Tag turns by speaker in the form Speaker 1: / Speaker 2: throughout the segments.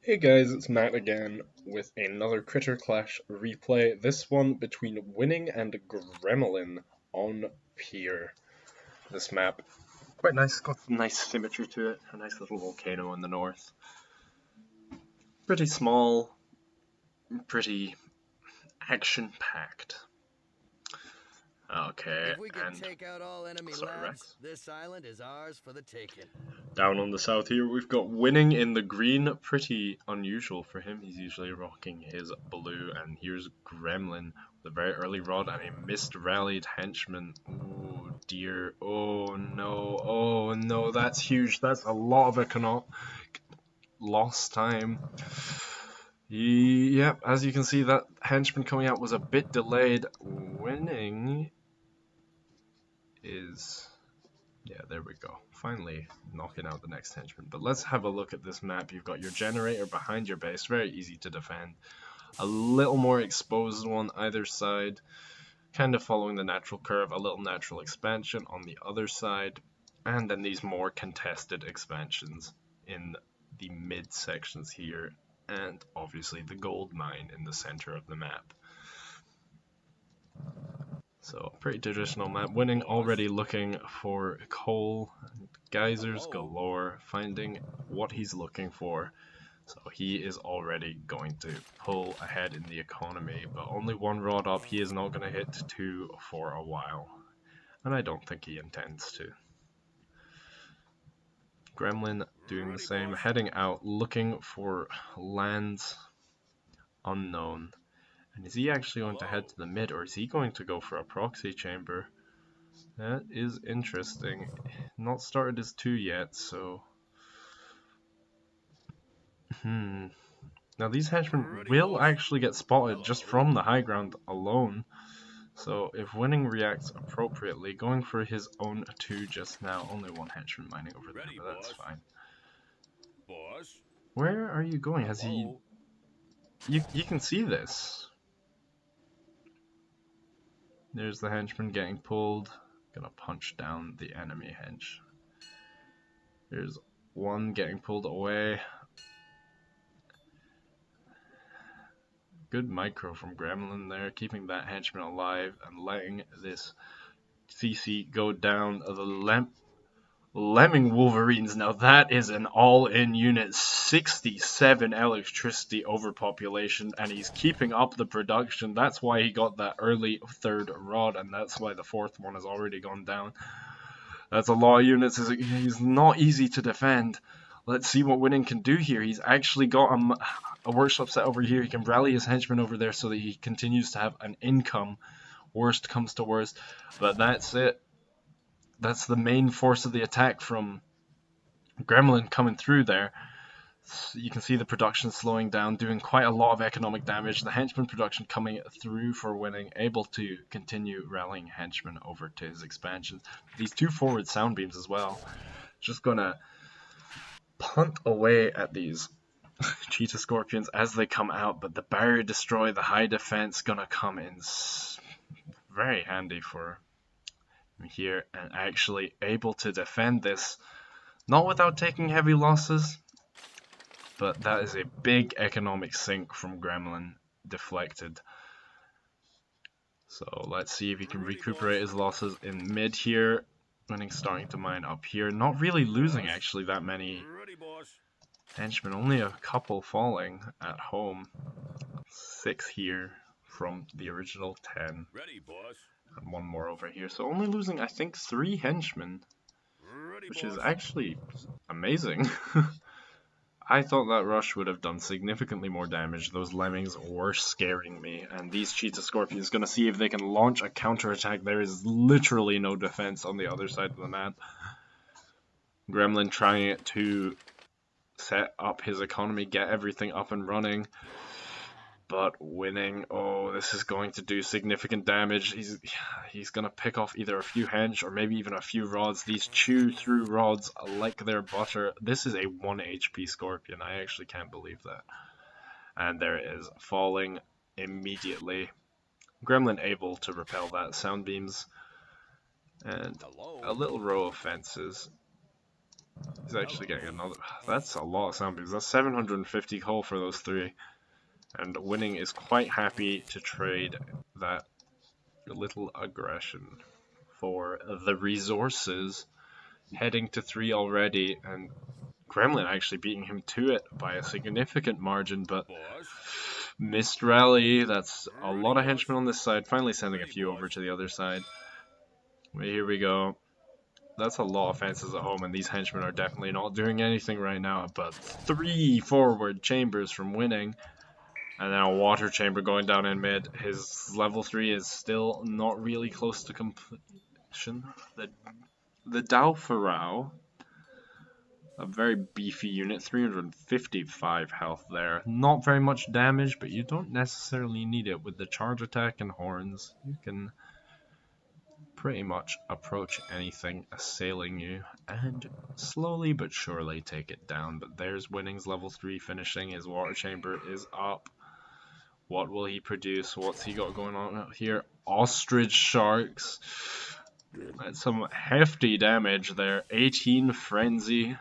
Speaker 1: Hey guys, it's Matt again with another Critter Clash replay. This one between Winning and Gremelin on Pier. This map, quite nice, got some nice symmetry to it. A nice little volcano in the north. Pretty small, pretty action-packed. Okay,
Speaker 2: If we can
Speaker 1: and
Speaker 2: take out all enemy
Speaker 1: sorry,
Speaker 2: labs,
Speaker 1: Rex.
Speaker 2: this island is ours for the taking.
Speaker 1: Down on the south here, we've got Winning in the green. Pretty unusual for him. He's usually rocking his blue. And here's Gremelin with a very early rod and a missed rallied henchman. Oh dear. Oh no, that's huge. That's a lot of economic lost time. Yep, as you can see, that henchman coming out was a bit delayed. Winning is... yeah, there we go. Finally knocking out the next henchman. But let's have a look at this map. You've got your generator behind your base. Very easy to defend. A little more exposed one either side. Kind of following the natural curve. A little natural expansion on the other side. And then these more contested expansions in the mid sections here. And obviously the gold mine in the center of the map. So, pretty traditional map. Winning already looking for coal, geysers galore, finding what he's looking for. So he is already going to pull ahead in the economy, but only one rod up. He is not going to hit two for a while. And I don't think he intends to. Gremelin doing the same, heading out, looking for lands unknown. And is he actually going to head to the mid, or is he going to go for a proxy chamber? That is interesting. Not started as 2 yet, so... Now these henchmen will actually get spotted just from the high ground alone. So if Winning reacts appropriately, going for his own 2 just now, only one henchman mining over there, but that's fine. Where are you going? Has he... You can see this. There's the henchman getting pulled. Gonna punch down the enemy hench. There's one getting pulled away. Good micro from Gremelin there, keeping that henchman alive and letting this CC go down. The Lemming Wolverines, now that is an all-in unit, 67 electricity overpopulation, and he's keeping up the production. That's why he got that early 3rd rod, and that's why the 4th one has already gone down. That's a lot of units. He's not easy to defend. Let's see what Winning can do here. He's actually got a workshop set over here. He can rally his henchmen over there so that he continues to have an income. Worst comes to worst. But that's it. That's the main force of the attack from Gremelin coming through there. You can see the production slowing down, doing quite a lot of economic damage. The henchman production coming through for Winning, able to continue rallying henchmen over to his expansions. These 2 forward sound beams as well. Just gonna punt away at these cheetah scorpions as they come out, but the barrier destroy, the high defense, gonna come in very handy for him here, and actually able to defend this, not without taking heavy losses, but that is a big economic sink from Gremelin, deflected. So let's see if he can recuperate his losses in mid here. Winning starting to mine up here, not really losing actually that many henchmen, only a couple falling at home. 6 here from the original 10. And 1 more over here. So only losing, I think, 3 henchmen. Which is actually amazing. I thought that rush would have done significantly more damage. Those lemmings were scaring me. And these cheetah scorpions gonna see if they can launch a counterattack. There is literally no defense on the other side of the map. Gremelin trying to set up his economy, get everything up and running, but Winning, oh, this is going to do significant damage. He's gonna pick off either a few hench or maybe even a few rods. These chew through rods like they're butter. This is a 1 HP scorpion. I actually can't believe that. And there it is, falling immediately. Gremelin able to repel that. Sound beams and a little row of fences. He's actually getting another. That's a lot of sound beams. That's 750 coal for those three. And Winning is quite happy to trade that little aggression for the resources. Heading to 3 already, and Gremelin actually beating him to it by a significant margin, but missed rally. That's a lot of henchmen on this side, finally sending a few over to the other side. Here we go. That's a lot of fences at home, and these henchmen are definitely not doing anything right now, but 3 forward chambers from Winning, and then a water chamber going down in mid. His level 3 is still not really close to completion. The Dalfarao, a very beefy unit, 355 health there. Not very much damage, but you don't necessarily need it with the charge attack and horns. You can pretty much approach anything assailing you and slowly but surely take it down. But there's Winning's level 3 finishing. His water chamber is up. What will he produce? What's he got going on out here? Ostrich sharks. That's some hefty damage there. 18 frenzy.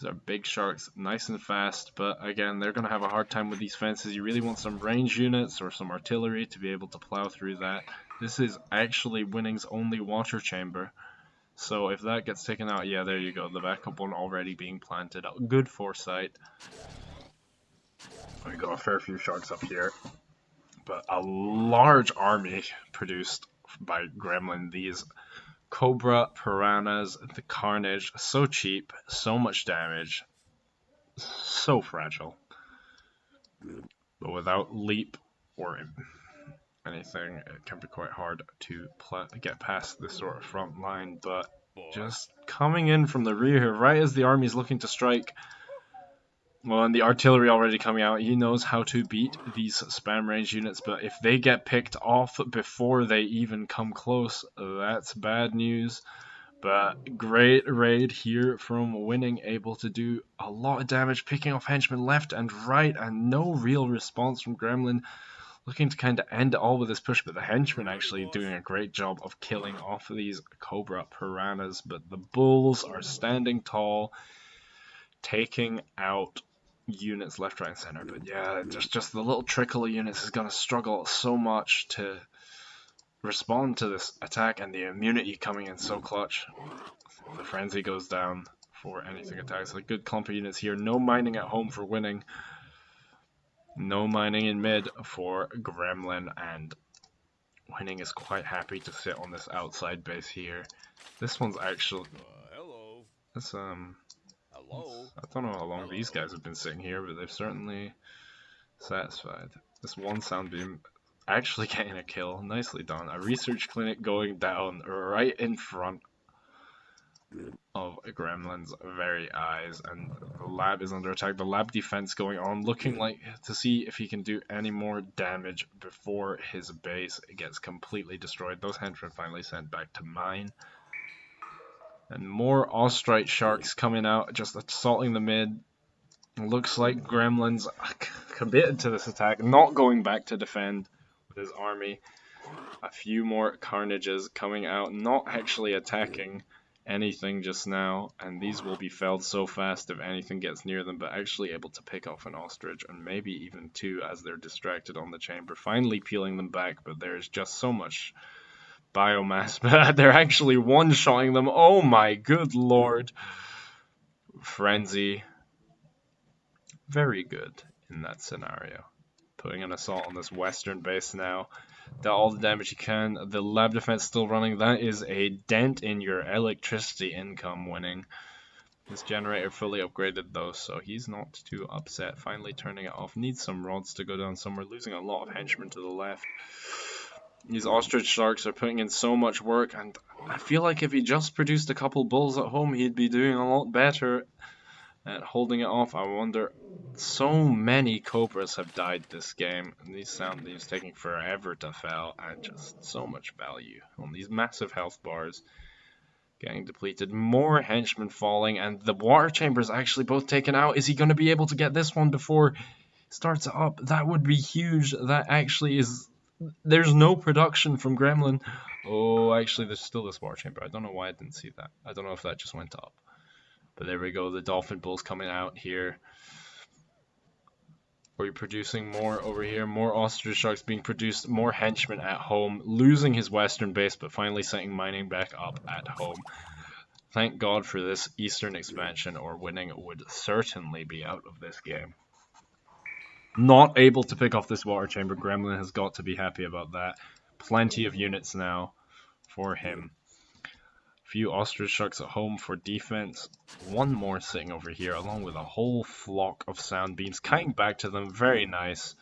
Speaker 1: These are big sharks, nice and fast, but again, they're going to have a hard time with these fences. You really want some range units or some artillery to be able to plow through that. This is actually Winning's only water chamber, so if that gets taken out, yeah, there you go. The backup one already being planted. Good foresight. We got a fair few sharks up here, but a large army produced by Gremelin. These Cobra, Piranhas, the Carnage, so cheap, so much damage, so fragile. But without leap or anything, it can be quite hard to get past this sort of front line. But just coming in from the rear, right as the army's looking to strike, well, and the artillery already coming out, he knows how to beat these spam range units, but if they get picked off before they even come close, that's bad news. But great raid here from Winning, able to do a lot of damage, picking off henchmen left and right, and no real response from Gremelin, looking to kind of end it all with this push, but the henchmen actually doing a great job of killing off these Cobra Piranhas, but the Bulls are standing tall, taking out units left, right, and center. But yeah, just the little trickle of units is going to struggle so much to respond to this attack, and the immunity coming in so clutch. The frenzy goes down for anything attacks. A good clump of units here. No mining at home for Winning. No mining in mid for Gremelin, and Winning is quite happy to sit on this outside base here. This one's actually...
Speaker 2: Hello.
Speaker 1: This,
Speaker 2: Hello.
Speaker 1: I don't know how long these guys have been sitting here, but they've certainly satisfied. This one sound beam actually getting a kill. Nicely done. A research clinic going down right in front of Gremlin's very eyes, and the lab is under attack. The lab defense going on, looking like to see if he can do any more damage before his base gets completely destroyed. Those henchmen finally sent back to mine. And more Ostrich sharks coming out, just assaulting the mid. Looks like Gremlin's committed to this attack, not going back to defend with his army. A few more Carnages coming out, not actually attacking anything just now, and these will be felled so fast if anything gets near them, but actually able to pick off an Ostrich, and maybe even two as they're distracted on the chamber, finally peeling them back, but there's just so much biomass, but they're actually one-shotting them. Oh my good lord. Frenzy. Very good in that scenario. Putting an assault on this western base now. All the damage you can. The lab defense still running. That is a dent in your electricity income. Winning. This generator fully upgraded though, so he's not too upset. Finally turning it off. Needs some rods to go down somewhere. Losing a lot of henchmen to the left. These Ostrich sharks are putting in so much work, and I feel like if he just produced a couple bulls at home, he'd be doing a lot better at holding it off. I wonder, so many Cobras have died this game, and these sound beams taking forever to fell, and just so much value on these massive health bars getting depleted. More henchmen falling, and the water chambers actually both taken out. Is he going to be able to get this one before he starts it up? That would be huge. That actually is... There's no production from Gremelin. Oh, actually, there's still this water chamber. I don't know why I didn't see that. I don't know if that just went up. But there we go, the Dolphin Bulls coming out here. We're producing more over here, more Ostrich Sharks being produced, more henchmen at home, losing his western base, but finally setting mining back up at home. Thank God for this eastern expansion, or winning would certainly be out of this game. Not able to pick off this water chamber. Gremelin has got to be happy about that. Plenty of units now for him. Few Ostrich Sharks at home for defense. One more sitting over here, along with a whole flock of sound beams kiting back to them. Very nice.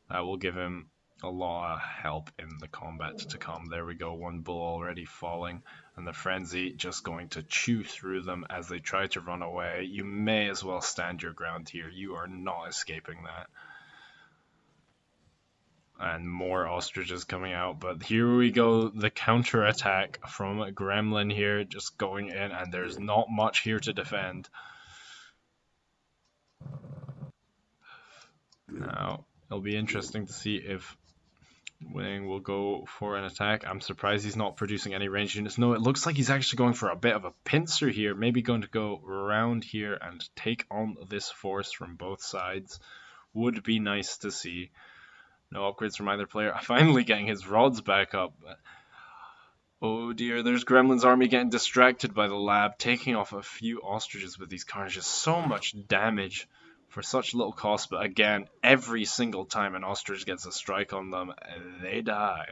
Speaker 1: That will give him a lot of help in the combat to come. There we go, one bull already falling, and the frenzy just going to chew through them as they try to run away. You may as well stand your ground here. You are not escaping that. And more ostriches coming out, but here we go, the counter attack from Gremelin here, just going in, and there's not much here to defend. Now it'll be interesting to see if Winning will go for an attack. I'm surprised he's not producing any ranged units. No, it looks like he's actually going for a bit of a pincer here, maybe going to go around here and take on this force from both sides. Would be nice to see. No upgrades from either player. Finally getting his rods back up. Oh dear, there's Gremlin's army getting distracted by the lab, taking off a few ostriches with these carnages. So much damage for such little cost, but again, every single time an ostrich gets a strike on them, they die.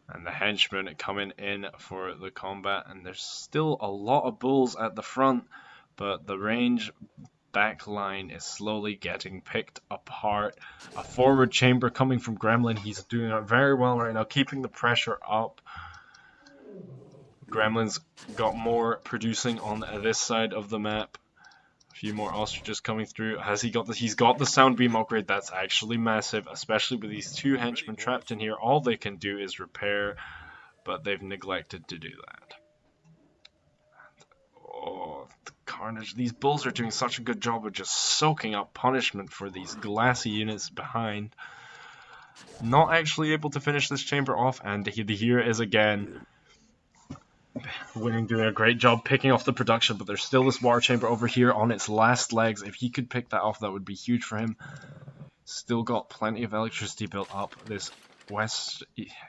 Speaker 1: And the henchmen coming in for the combat, and there's still a lot of bulls at the front, but the range back line is slowly getting picked apart. A forward chamber coming from Gremelin. He's doing it very well right now, keeping the pressure up. Gremlin's got more producing on this side of the map. A few more ostriches coming through. Has he got this? He's got the sound beam upgrade. That's actually massive, especially with these two henchmen trapped in here. All they can do is repair, but they've neglected to do that. Oh, the carnage. These bulls are doing such a good job of just soaking up punishment for these glassy units behind. Not actually able to finish this chamber off, and here is again. Winning doing a great job picking off the production, but there's still this water chamber over here on its last legs. If he could pick that off, that would be huge for him. Still got plenty of electricity built up. This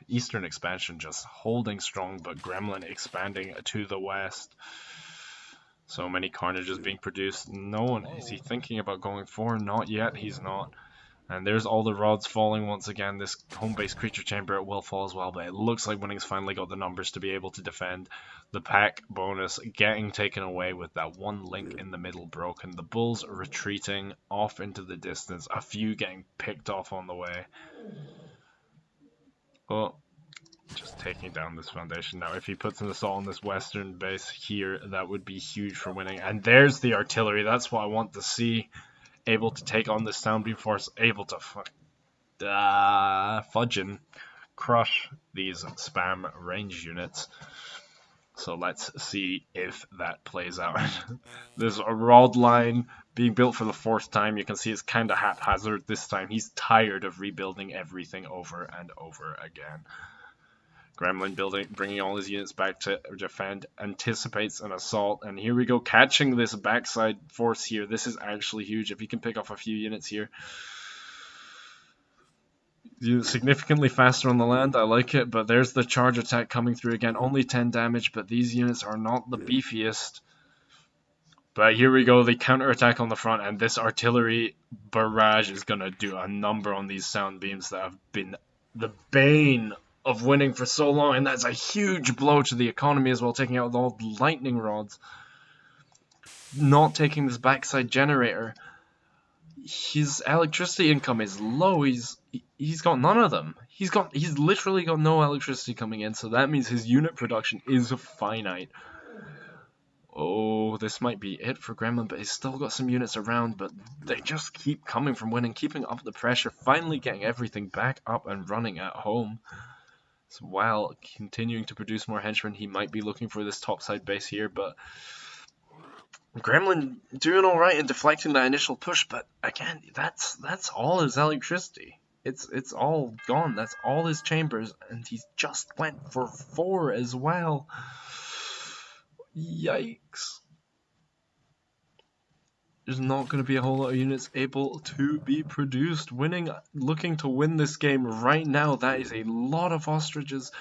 Speaker 1: eastern expansion just holding strong, but Gremelin expanding to the west. So many carnages being produced. No one, is he thinking about going for? Not yet, he's not. And there's all the rods falling once again. This home-based creature chamber, it will fall as well, but it looks like Winning's finally got the numbers to be able to defend. The pack bonus getting taken away with that one link in the middle broken. The bulls retreating off into the distance. A few getting picked off on the way. Well, just taking down this foundation. Now, if he puts an assault on this western base here, that would be huge for Winning. And there's the artillery. That's what I want to see. Able to take on this sound beam force. Able to fudge and crush these spam range units. So let's see if that plays out. There's a rod line being built for the fourth time. You can see it's kind of haphazard this time. He's tired of rebuilding everything over and over again. Gremelin bringing all his units back to defend, anticipates an assault, and here we go, catching this backside force here. This is actually huge if he can pick off a few units here. Significantly faster on the land, I like it, but there's the charge attack coming through again. Only 10 damage, but these units are not the beefiest. But here we go, the counter attack on the front, and this artillery barrage is going to do a number on these sound beams that have been the bane of Winning for so long, and that's a huge blow to the economy as well, taking out all the lightning rods. Not taking this backside generator. His electricity income is low. He's got none of them. He's literally got no electricity coming in, so that means his unit production is finite. Oh, this might be it for Gremelin, but he's still got some units around, but they just keep coming from Winning, keeping up the pressure, finally getting everything back up and running at home. So while continuing to produce more henchmen, he might be looking for this topside base here, but Gremelin doing alright in deflecting that initial push, but again, that's all his electricity. It's all gone. That's all his chambers, and he just went for 4 as well. Yikes. There's not going to be a whole lot of units able to be produced. Looking to win this game right now. That is a lot of ostriches.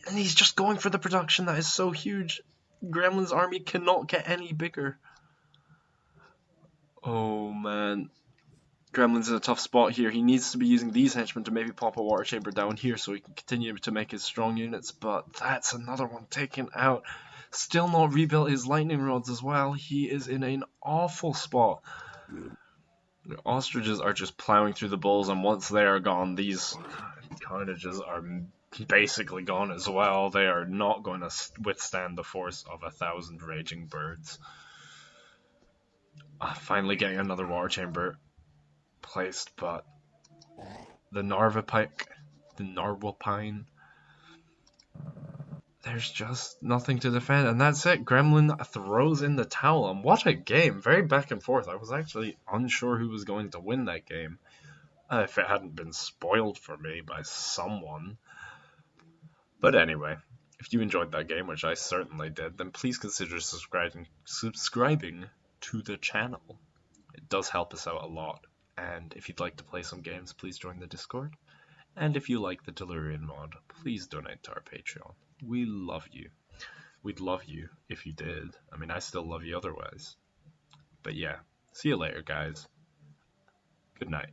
Speaker 1: And he's just going for the production that is so huge. Gremlin's army cannot get any bigger. Oh man. Gremlin's in a tough spot here. He needs to be using these henchmen to maybe pop a water chamber down here so he can continue to make his strong units, but that's another one taken out. Still not rebuilt his lightning rods as well. He is in an awful spot. The ostriches are just plowing through the bulls, and once they are gone, these cottages are basically gone as well. They are not going to withstand the force of 1,000 raging birds. Finally getting another water chamber placed, but the Narwhal-pine, there's just nothing to defend, and that's it. Gremlin throws in the towel, and what a game. Very back and forth. I was actually unsure who was going to win that game, if it hadn't been spoiled for me by someone. But anyway, if you enjoyed that game, which I certainly did, then please consider subscribing to the channel. It does help us out a lot. And if you'd like to play some games, please join the Discord. And if you like the Tellurian mod, please donate to our Patreon. We love you. We'd love you if you did. I mean, I still love you otherwise. But yeah, see you later, guys. Good night.